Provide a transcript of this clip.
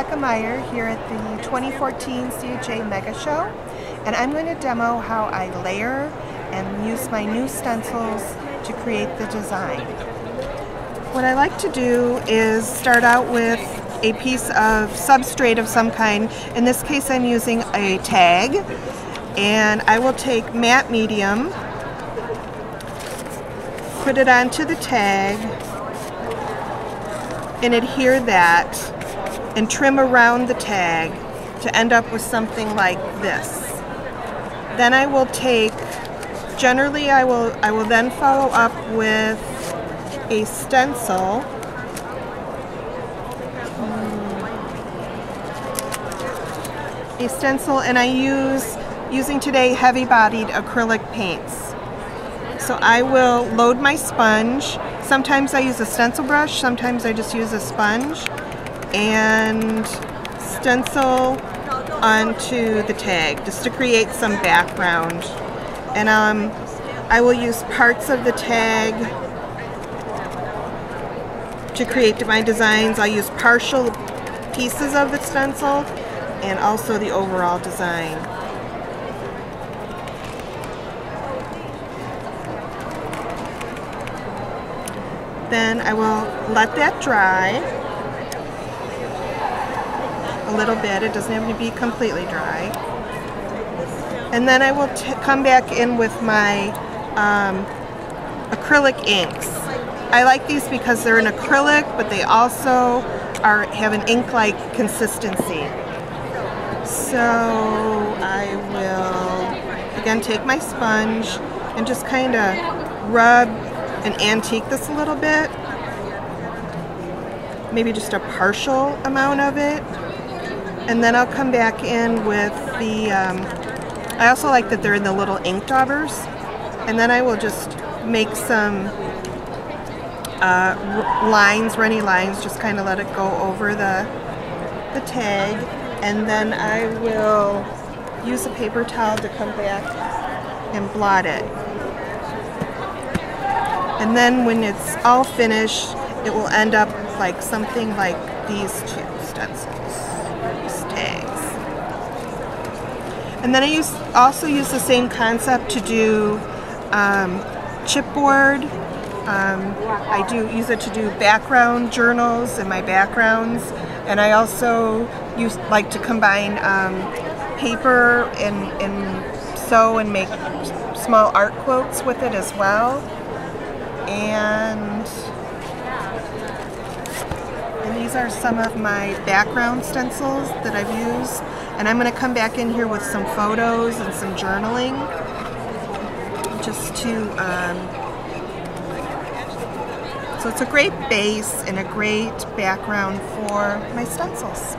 Rebekah Meier here at the 2014 CHA Mega Show, and I'm going to demo how I layer and use my new stencils to create the design. What I like to do is start out with a piece of substrate of some kind. In this case I'm using a tag, and I will take matte medium, put it onto the tag, and adhere that and trim around the tag to end up with something like this. Then I will take, generally I will then follow up with a stencil. And I using today heavy-bodied acrylic paints. So I will load my sponge. Sometimes I use a stencil brush, sometimes I just use a sponge, and stencil onto the tag just to create some background. And I will use parts of the tag to create my designs. I'll use partial pieces of the stencil and also the overall design. Then I will let that dry a little bit. It doesn't have to be completely dry. And then I will come back in with my acrylic inks. I like these because they're an acrylic, but they also have an ink-like consistency. So I will again take my sponge and just kind of rub and antique this a little bit, maybe just a partial amount of it, and then I'll come back in with the, I also like that they're in the little ink daubers, and then I will just make some lines, runny lines, just kind of let it go over the tag, and then I will use a paper towel to come back and blot it. And then when it's all finished, it will end up like something like these two stencils, these tags. And then I also use the same concept to do chipboard. I do use it to do background journals and my backgrounds. And I also like to combine paper and sew and make small art quotes with it as well. And these are some of my background stencils that I've used, and I'm going to come back in here with some photos and some journaling just to so it's a great base and a great background for my stencils.